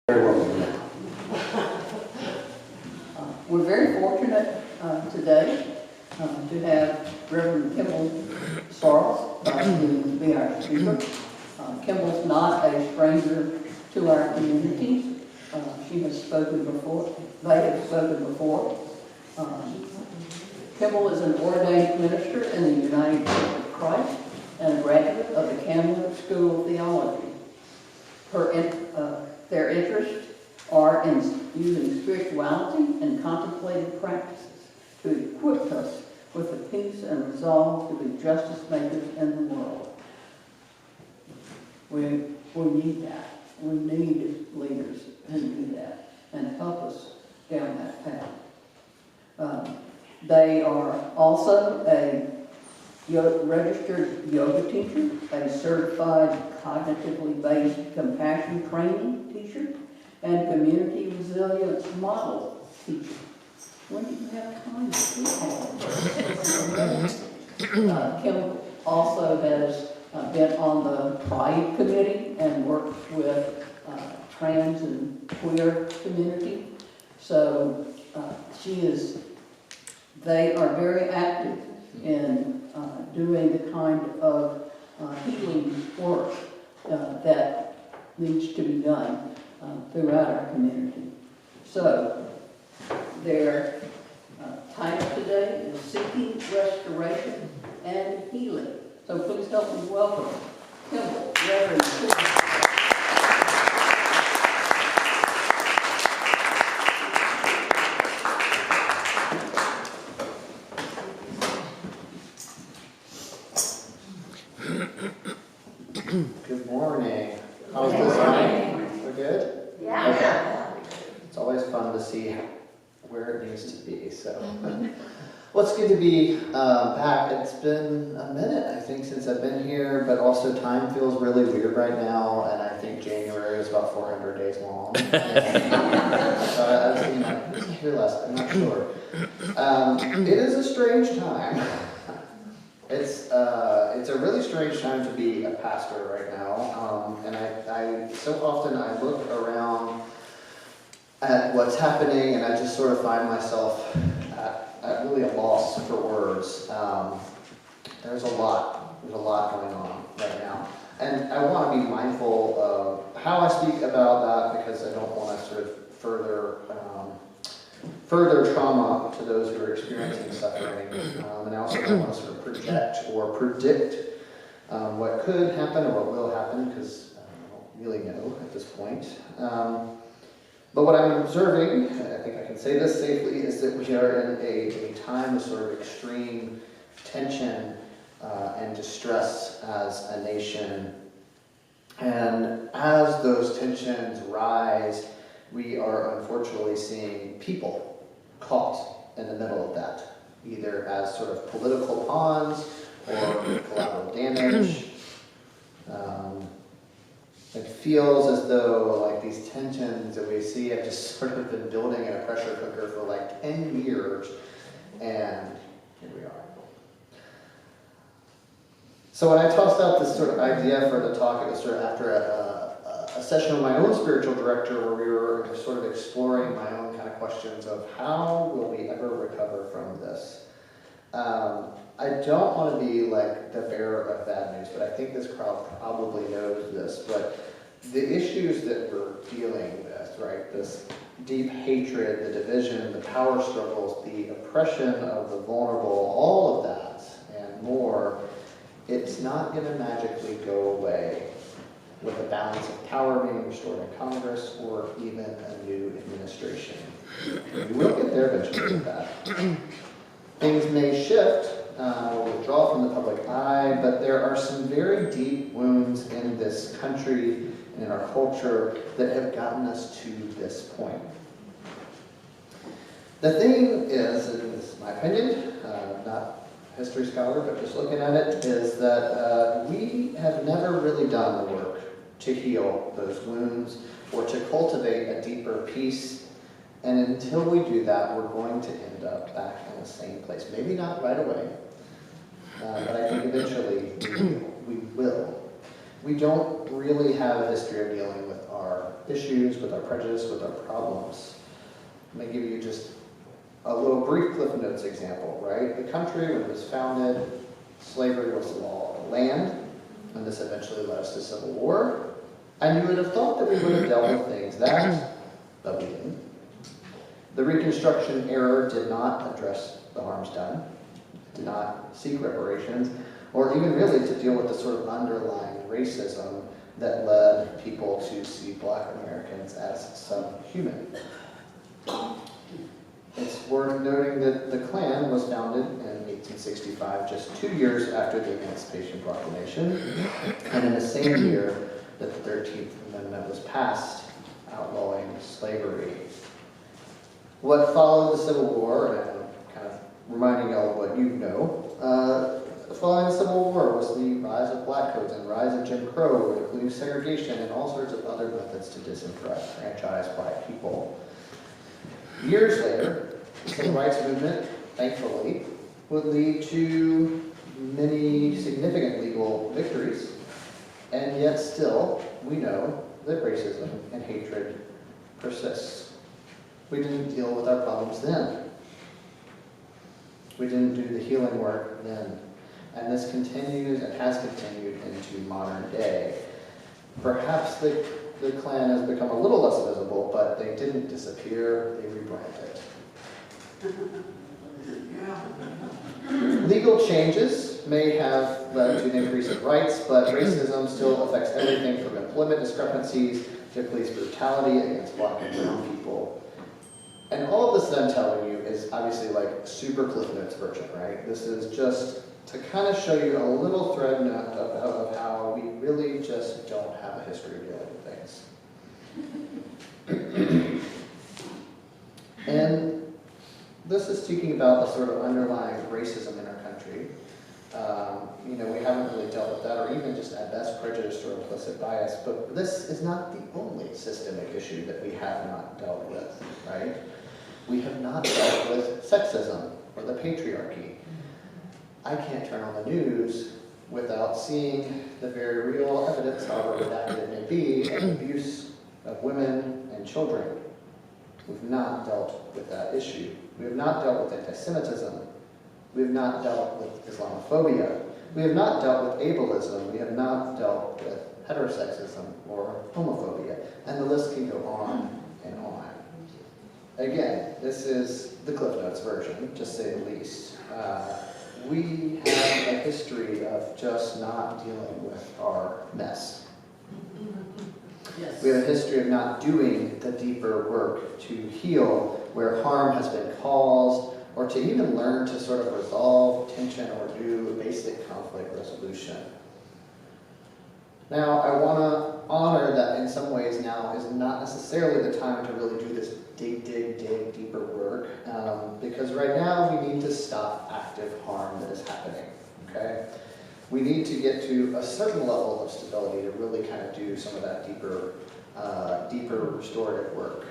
Very welcome. We're very fortunate today to have Reverend Kimble Sorrells to be our speaker. Kimble's not a stranger to our community. She has spoken before. They have spoken before. Kimble is an ordained minister in the United Church of Christ and a graduate of the Kimble School of Theology. Their interests are in using spirituality and contemplative practices to equip us with the peace and resolve to be justice makers in the world. We need that. We need leaders who do that and help us down that path. They are also a registered yoga teacher, a certified cognitively based compassion training teacher, and community resilience model teacher. When do you have time to do all of Kim also has been on the Pride Committee and worked with trans and queer community. So they are very active in doing the kind of healing work that needs to be done throughout our community. So their title today is Seeking Restoration and Healing. So please help me welcome Kimble, Reverend Kimble. Good morning. How's this morning? We're good? Yeah. Okay. It's always fun to see where it needs to be. So, well, it's good to be back. It's been a minute, I think, since I've been here, but also time feels really weird right now, and I think January is about 400 days long. So I was here last. I'm not sure. It is a strange time. It's a really strange time to be a pastor right now, and I so often I look around at what's happening, and I just sort of find myself at really a loss for words. There's a lot going on right now, and I want to be mindful of how I speak about that because I don't want to sort of further trauma to those who are experiencing suffering, and I also don't want to sort of project or predict what could happen or what will happen because I don't really know at this point. But what I'm observing, and I think I can say this safely, is that we are in a time of sort of extreme tension and distress as a nation. And as those tensions rise, we are unfortunately seeing people caught in the middle of that, either as sort of political pawns or collateral damage. It feels as though like these tensions that we see have just sort of been building in a pressure cooker for like 10 years, and here we are. So when I tossed out this sort of idea for the talk, it was sort of after a session with my own spiritual director where we were sort of exploring my own kind of questions of how will we ever recover from this. I don't want to be like the bearer of bad news, but I think this crowd probably knows this, but the issues that we're dealing with, right, this deep hatred, the division, the power struggles, the oppression of the vulnerable, all of that and more, it's not going to magically go away with a balance of power being restored in Congress or even a new administration. We will get there eventually with that. Things may shift or withdraw from the public eye, but there are some very deep wounds in this country and in our culture that have gotten us to this point. The thing is, and this is my opinion, not a history scholar, but just looking at it, is that we have never really done the work to heal those wounds or to cultivate a deeper peace. And until we do that, we're going to end up back in the same place. Maybe not right away, but I think eventually we will. We don't really have a history of dealing with our issues, with our prejudice, with our problems. Let me give you just a little brief Cliff Notes example, right? The country, when it was founded, slavery was the law of the land, and this eventually led us to civil war. And you would have thought that we would have dealt with things but we didn't. The Reconstruction era did not address the harms done, did not seek reparations, or even really to deal with the sort of underlying racism that led people to see Black Americans as subhuman. It's worth noting that the Klan was founded in 1865, just 2 years after the Emancipation Proclamation, and in the same year that the 13th Amendment was passed, outlawing slavery. What followed the Civil War, and I'm kind of reminding y'all of what you know, following the Civil War was the rise of black codes and rise of Jim Crow, including segregation and all sorts of other methods to disenfranchise Black people. Years later, the Civil Rights Movement, thankfully, would lead to many significant legal victories, and yet still, we know that racism and hatred persists. We didn't deal with our problems then. We didn't do the healing work then. And this continues and has continued into modern day. Perhaps the Klan has become a little less visible, but they didn't disappear, they rebranded. Legal changes may have led to an increase in rights, but racism still affects everything from employment discrepancies to police brutality against Black and brown people. And all of this that I'm telling you is obviously like super Cliff Notes version, right? This is just to kind of show you a little thread of how we really just don't have a history of dealing with things. And this is speaking about the sort of underlying racism in our country. We haven't really dealt with that, or even just at best prejudice or implicit bias, but this is not the only systemic issue that we have not dealt with, right? We have not dealt with sexism or the patriarchy. I can't turn on the news without seeing the very real evidence, however redacted it may be, of abuse of women and children. We've not dealt with that issue. We have not dealt with anti-Semitism. We have not dealt with Islamophobia. We have not dealt with ableism. We have not dealt with heterosexism or homophobia. And the list can go on and on. Again, this is the Cliff Notes version, to say the least. We have a history of just not dealing with our mess. Yes. We have a history of not doing the deeper work to heal where harm has been caused, or to even learn to sort of resolve tension or do basic conflict resolution. Now, I want to honor that in some ways now is not necessarily the time to really do this dig deeper work, because right now we need to stop active harm that is happening, okay? We need to get to a certain level of stability to really kind of do some of that deeper restorative work.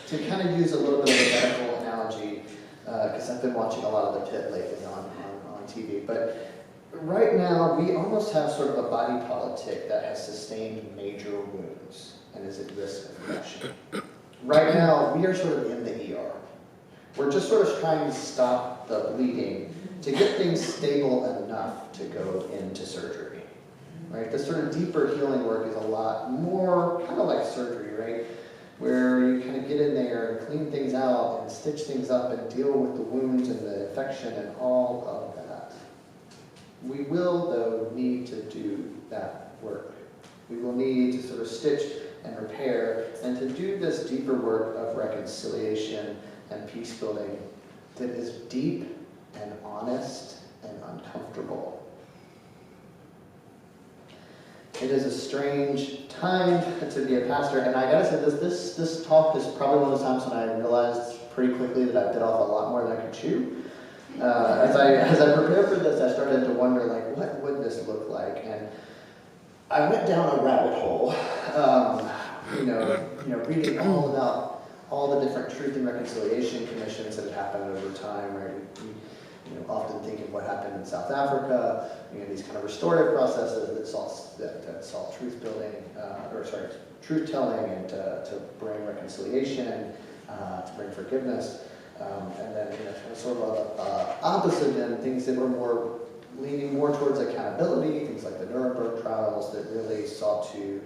To kind of use a little bit of a medical analogy, because I've been watching a lot of The Pit lately on TV, but right now we almost have sort of a body politic that has sustained major wounds and is at risk of infection. Right now we are sort of in the ER. We're just sort of trying to stop the bleeding to get things stable enough to go into surgery, right? This sort of deeper healing work is a lot more kind of like surgery, right? Where you kind of get in there and clean things out and stitch things up and deal with the wounds and the infection and all of that. We will, though, need to do that work. We will need to sort of stitch and repair and to do this deeper work of reconciliation and peace building that is deep and honest and uncomfortable. It is a strange time to be a pastor, and I gotta say this talk is probably one of those times when I realized pretty quickly that I bit off a lot more than I could chew. As I prepared for this, I started to wonder, like, what would this look like? And I went down a rabbit hole, reading all about all the different truth and reconciliation commissions that have happened over time, right? We often think of what happened in South Africa, these kind of restorative processes that saw truth building, truth-telling and to bring reconciliation, to bring forgiveness, and then kind of sort of opposite end, things that were more leaning more towards accountability, things like the Nuremberg trials that really sought to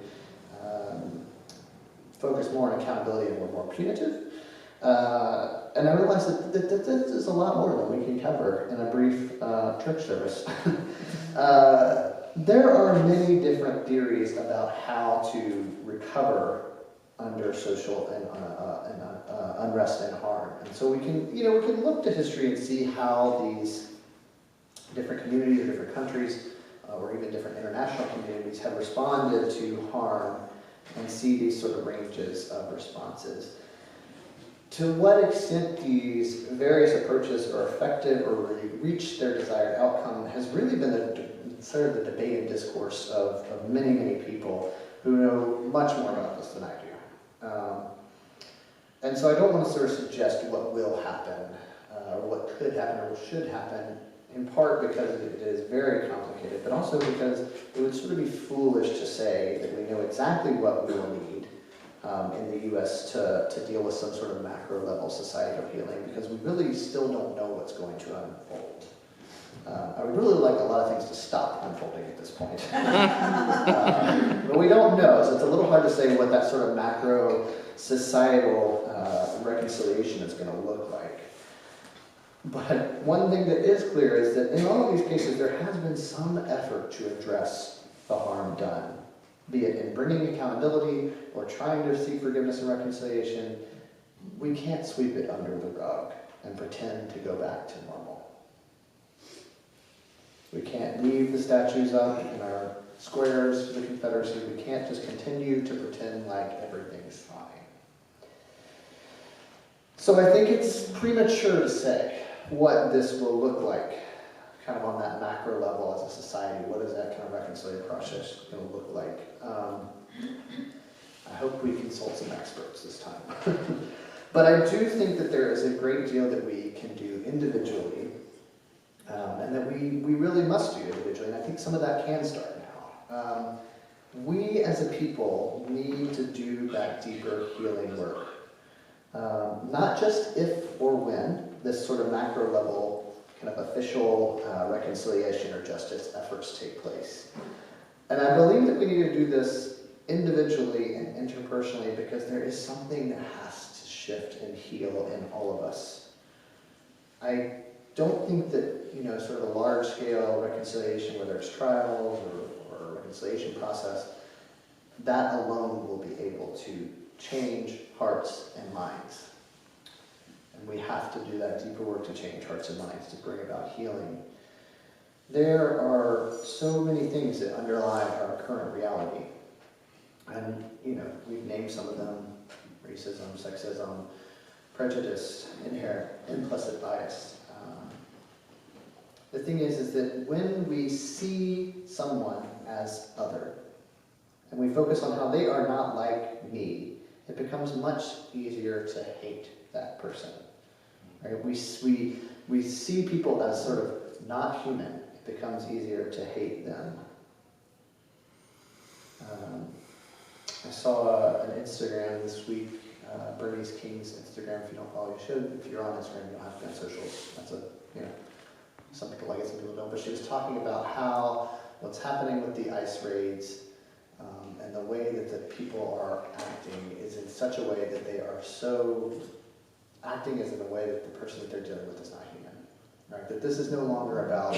focus more on accountability and were more punitive. And I realized that this is a lot more than we can cover in a brief church service. There are many different theories about how to recover under social and unrest and harm. And so we can look to history and see how these different communities or different countries or even different international communities have responded to harm and see these sort of ranges of responses. To what extent these various approaches are effective or reach their desired outcome has really been sort of the debate and discourse of many, many people who know much more about this than I do. And so I don't want to sort of suggest what will happen, or what could happen or what should happen, in part because it is very complicated, but also because it would sort of be foolish to say that we know exactly what we will need in the U.S. to deal with some sort of macro level societal healing, because we really still don't know what's going to unfold. I would really like a lot of things to stop unfolding at this point. But we don't know, so it's a little hard to say what that sort of macro societal reconciliation is going to look like. But one thing that is clear is that in all of these cases, there has been some effort to address the harm done, be it in bringing accountability or trying to seek forgiveness and reconciliation. We can't sweep it under the rug and pretend to go back to normal. We can't leave the statues up in our squares for the Confederacy. We can't just continue to pretend like everything's fine. So I think it's premature to say what this will look like, kind of on that macro level as a society. What is that kind of reconciliation process going to look like? I hope we consult some experts this time. But I do think that there is a great deal that we can do individually, and that we really must do individually, and I think some of that can start now. We as a people need to do that deeper healing work. Not just if or when this sort of macro level kind of official reconciliation or justice efforts take place. And I believe that we need to do this individually and interpersonally because there is something that has to shift and heal in all of us. I don't think that, sort of a large-scale reconciliation, whether it's trials or a reconciliation process, that alone will be able to change hearts and minds. And we have to do that deeper work to change hearts and minds, to bring about healing. There are so many things that underlie our current reality. And, we've named some of them: racism, sexism, prejudice, inherent, implicit bias. The thing is that when we see someone as other, and we focus on how they are not like me, it becomes much easier to hate that person. Right? We see people as sort of not human. It becomes easier to hate them. I saw an Instagram this week, Bernice King's Instagram. If you don't follow, you should. If you're on Instagram, you don't have to be on socials. That's some people like it, some people don't. But she was talking about how what's happening with the ICE raids and the way that the people are acting is in such a way that they are so acting as in a way that the person that they're dealing with is not human. Right? That this is no longer about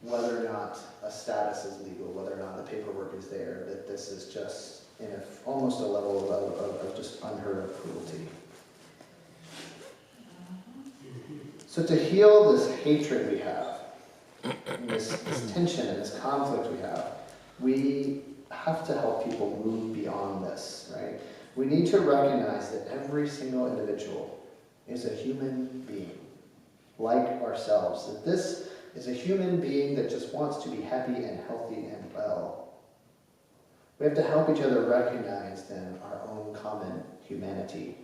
whether or not a status is legal, whether or not the paperwork is there, that this is just in almost a level of just unheard of cruelty. So to heal this hatred we have, and this tension and this conflict we have to help people move beyond this, right? We need to recognize that every single individual is a human being, like ourselves. That this is a human being that just wants to be happy and healthy and well. We have to help each other recognize, then, our own common humanity.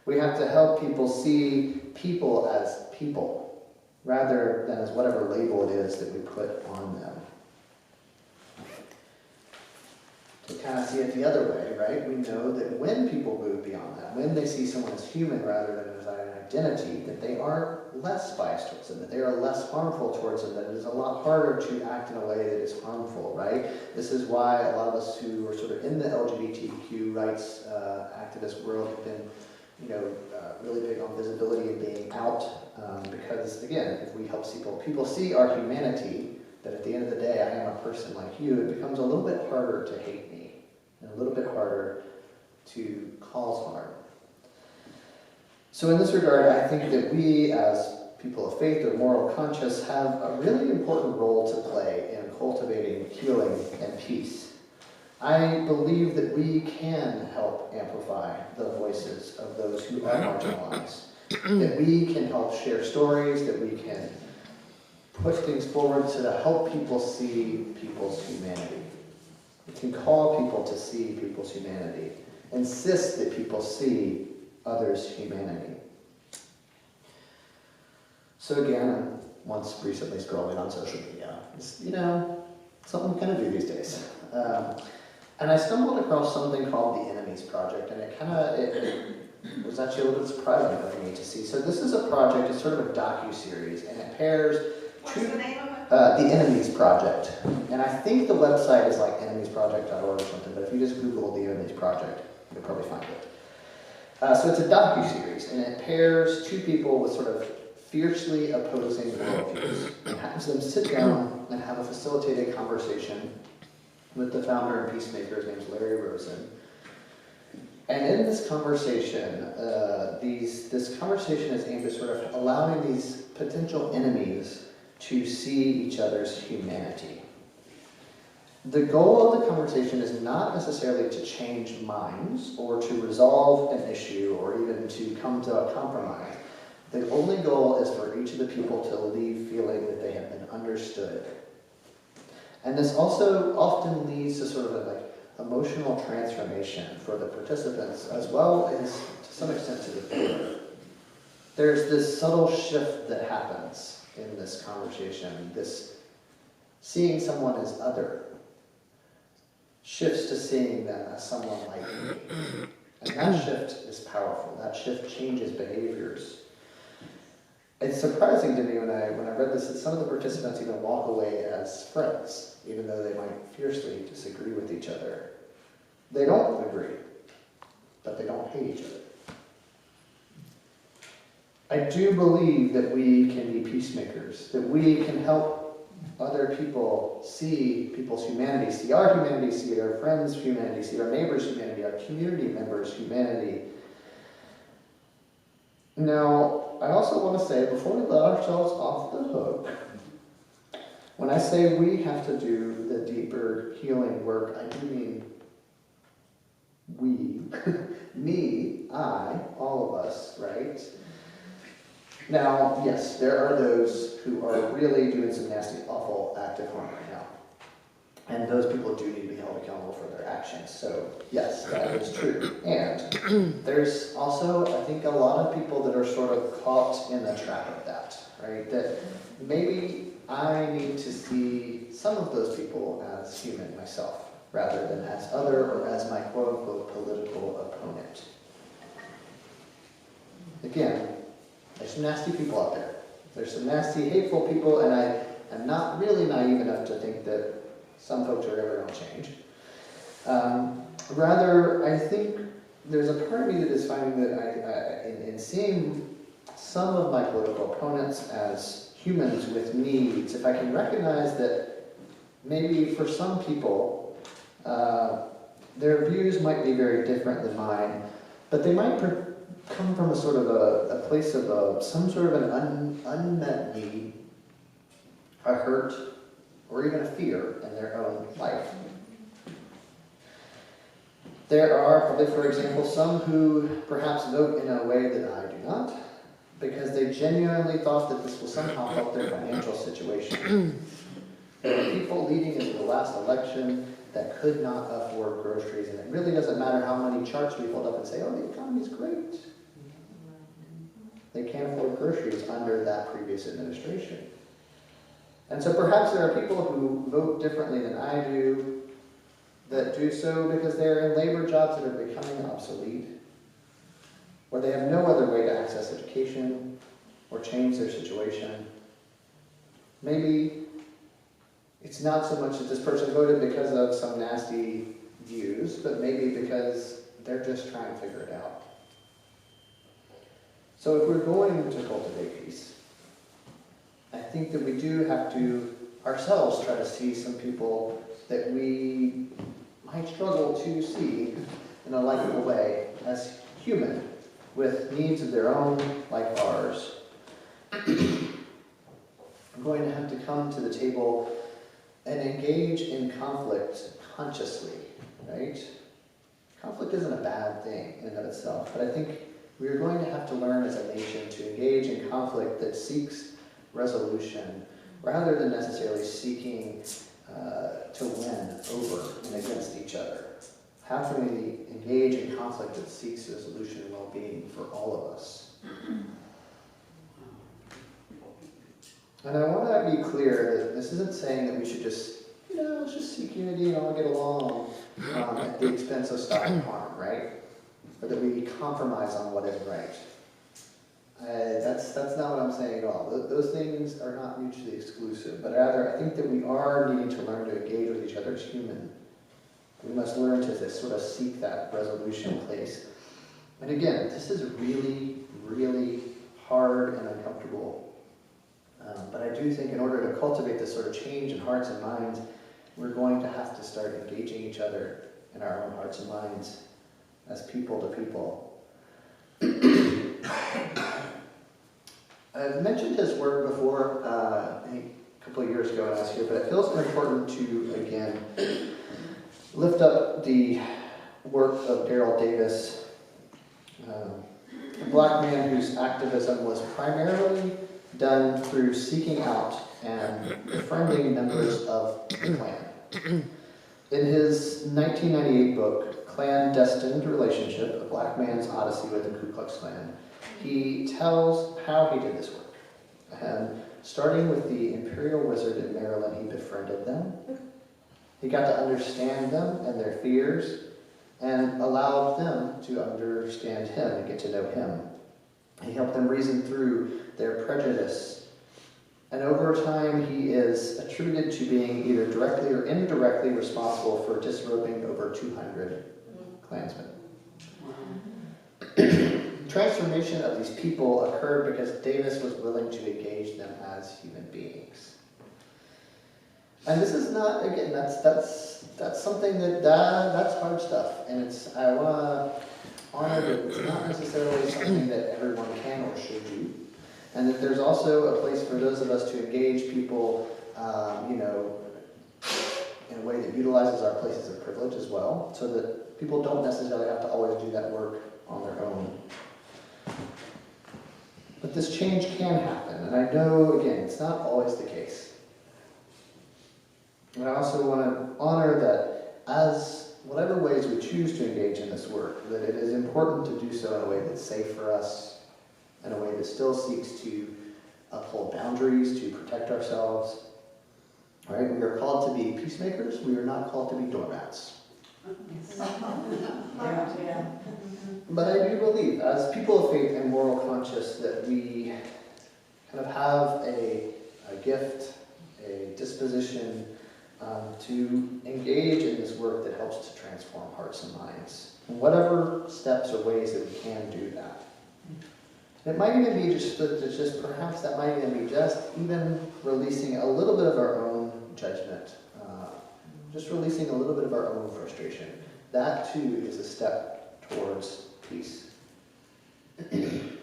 We have to help people see people as people, rather than as whatever label it is that we put on them. we kind of see it the other way, right? We know that when people move beyond that, when they see someone as human rather than as an identity, that they are less biased towards them, that they are less harmful towards them, that it is a lot harder to act in a way that is harmful, right? This is why a lot of us who are sort of in the LGBTQ rights activist world have been, really big on visibility and being out, because again, if we help people see our humanity, that at the end of the day, I am a person like you, it becomes a little bit harder to hate me, and a little bit harder to cause harm. So in this regard, I think that we, as people of faith or moral conscience, have a really important role to play in cultivating healing and peace. I believe that we can help amplify the voices of those who are marginalized, that we can help share stories, that we can push things forward to help people see people's humanity. We can call people to see people's humanity, insist that people see others' humanity. So again, once recently scrolling on social media, it's, something we kind of do these days. And I stumbled across something called the Enemies Project, and it was actually a little bit surprising for me to see. So this is a project, it's sort of a docu-series, and it pairs two, What's the name of it? The Enemies Project. And I think the website is like enemiesproject.org or something, but if you just Google the Enemies Project, you'll probably find it. So it's a docu-series, and it pairs two people with sort of fiercely opposing worldviews, and has them sit down and have a facilitated conversation with the founder and peacemaker. His name's Larry Rosen. And in this conversation, this conversation is aimed at sort of allowing these potential enemies to see each other's humanity. The goal of the conversation is not necessarily to change minds or to resolve an issue or even to come to a compromise. The only goal is for each of the people to leave feeling that they have been understood. And this also often leads to sort of a emotional transformation for the participants, as well as to some extent to the viewer. There's this subtle shift that happens in this conversation, this seeing someone as other shifts to seeing them as someone like me. And that shift is powerful. That shift changes behaviors. It's surprising to me when I read this that some of the participants even walk away as friends, even though they might fiercely disagree with each other. They don't agree, but they don't hate each other. I do believe that we can be peacemakers, that we can help other people see people's humanity, see our humanity, see our friends' humanity, see our neighbors' humanity, our community members' humanity. Now, I also want to say, before we let ourselves off the hook, when I say we have to do the deeper healing work, I do mean we, me, I, all of us, right? Now, yes, there are those who are really doing some nasty, awful, active harm right now. And those people do need to be held accountable for their actions. So, yes, that is true. And there's also, I think, a lot of people that are sort of caught in the trap of that, right? That maybe I need to see some of those people as human myself, rather than as other or as my quote-unquote political opponent. Again, there's some nasty people out there. There's some nasty, hateful people, and I am not really naive enough to think that some folks are ever going to change. Rather, I think there's a part of me that is finding that in seeing some of my political opponents as humans with needs, if I can recognize that maybe for some people, their views might be very different than mine, but they might come from a sort of a place of some sort of an unmet need, a hurt, or even a fear in their own life. There are probably, for example, some who perhaps vote in a way that I do not, because they genuinely thought that this will somehow help their financial situation. There are people leading into the last election that could not afford groceries, and it really doesn't matter how many charts we hold up and say, oh, the economy's great. They can't afford groceries under that previous administration. And so perhaps there are people who vote differently than I do, that do so because they are in labor jobs that are becoming obsolete, or they have no other way to access education or change their situation. Maybe it's not so much that this person voted because of some nasty views, but maybe because they're just trying to figure it out. So if we're going to cultivate peace, I think that we do have to ourselves try to see some people that we might struggle to see in a likable way as human, with needs of their own like ours. I'm going to have to come to the table and engage in conflict consciously, right? Conflict isn't a bad thing in and of itself, but I think we are going to have to learn as a nation to engage in conflict that seeks resolution rather than necessarily seeking to win over and against each other. How can we engage in conflict that seeks resolution and well-being for all of us? And I want to be clear that this isn't saying that we should just, let's just seek unity and all get along at the expense of stopping harm, right? Or that we compromise on what is right. That's not what I'm saying at all. Those things are not mutually exclusive, but rather I think that we are needing to learn to engage with each other as human. We must learn to sort of seek that resolution place. And again, this is really, really hard and uncomfortable. But I do think in order to cultivate this sort of change in hearts and minds, we're going to have to start engaging each other in our own hearts and minds as people to people. I've mentioned his work before, I think a couple of years ago when I was here, but it feels important to, again, lift up the work of Daryl Davis, a black man whose activism was primarily done through seeking out and befriending members of the Klan. In his 1998 book, Clandestine Relationship, A Black Man's Odyssey with the Ku Klux Klan, he tells how he did this work. And starting with the Imperial Wizard in Maryland, he befriended them. He got to understand them and their fears, and allowed them to understand him and get to know him. He helped them reason through their prejudice. And over time, he is attributed to being either directly or indirectly responsible for disrobing over 200 Klansmen. Transformation of these people occurred because Davis was willing to engage them as human beings. And this is not, again, that's something that's hard stuff. And I want to honor that it's not necessarily something that everyone can or should do. And that there's also a place for those of us to engage people, in a way that utilizes our places of privilege as well, so that people don't necessarily have to always do that work on their own. But this change can happen, and I know, again, it's not always the case. And I also want to honor that as whatever ways we choose to engage in this work, that it is important to do so in a way that's safe for us, in a way that still seeks to uphold boundaries, to protect ourselves. Right? We are called to be peacemakers. We are not called to be doormats. Yeah. But I do believe, as people of faith and moral conscience, that we kind of have a gift, a disposition to engage in this work that helps to transform hearts and minds. In whatever steps or ways that we can do that. It might even be perhaps that might even be just even releasing a little bit of our own judgment, just releasing a little bit of our own frustration. That too is a step towards peace. It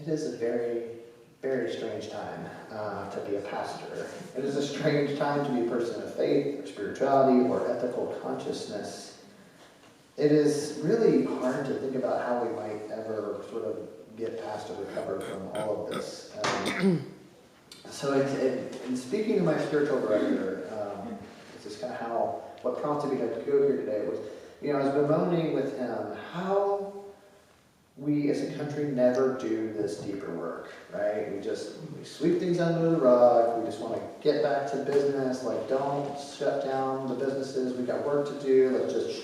is a very, very strange time to be a pastor. It is a strange time to be a person of faith, or spirituality, or ethical consciousness. It is really hard to think about how we might ever sort of get past or recover from all of this. So in speaking to my spiritual director, this is kind of what prompted me to go here today was, I was bemoaning with him how we as a country never do this deeper work, right? We sweep things under the rug, we just want to get back to business, like don't shut down the businesses, we got work to do, let's just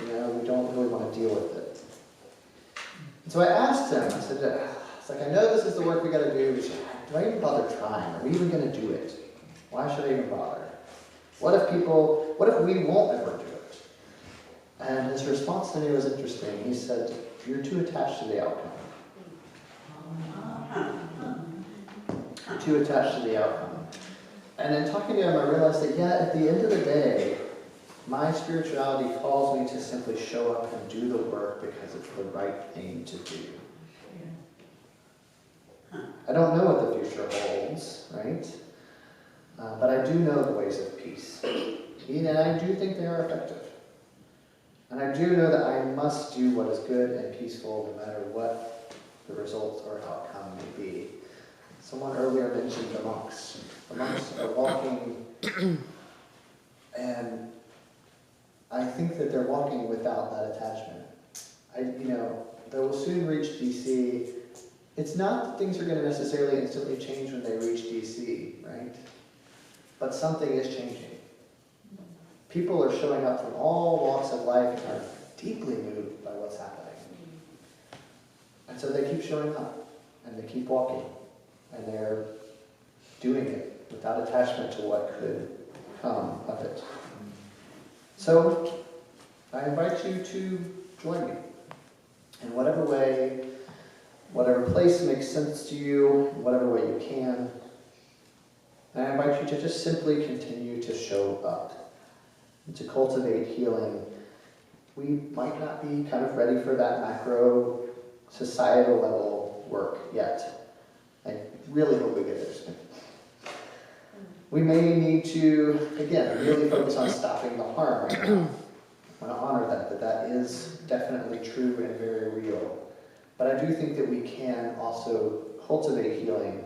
we don't really want to deal with it. And so I asked him, I said, it's like, I know this is the work we got to do, but do I even bother trying? Are we even going to do it? Why should I even bother? What if we won't ever do it? And his response to me was interesting. He said, you're too attached to the outcome. You're too attached to the outcome. And in talking to him, I realized that, yeah, at the end of the day, my spirituality calls me to simply show up and do the work because it's the right thing to do. I don't know what the future holds, right? But I do know the ways of peace. And I do think they are effective. And I do know that I must do what is good and peaceful no matter what the results or outcome may be. Someone earlier mentioned the monks. The monks are walking, and I think that they're walking without that attachment. They will soon reach DC. It's not that things are going to necessarily instantly change when they reach DC, right? But something is changing. People are showing up from all walks of life and are deeply moved by what's happening. And so they keep showing up, and they keep walking, and they're doing it without attachment to what could come of it. So I invite you to join me in whatever way, whatever place makes sense to you, whatever way you can. And I invite you to just simply continue to show up and to cultivate healing. We might not be kind of ready for that macro societal level work yet. I really hope we get there soon. We may need to, again, really focus on stopping the harm right now. I want to honor that is definitely true and very real. But I do think that we can also cultivate healing,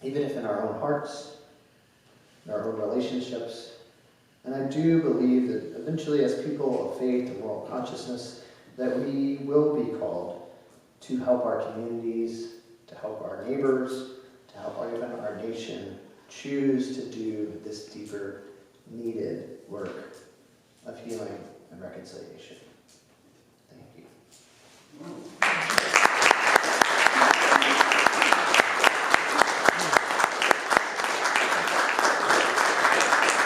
even if in our own hearts, in our own relationships. And I do believe that eventually, as people of faith and moral consciousness, that we will be called to help our communities, to help our neighbors, to help even our nation choose to do this deeper, needed work of healing and reconciliation.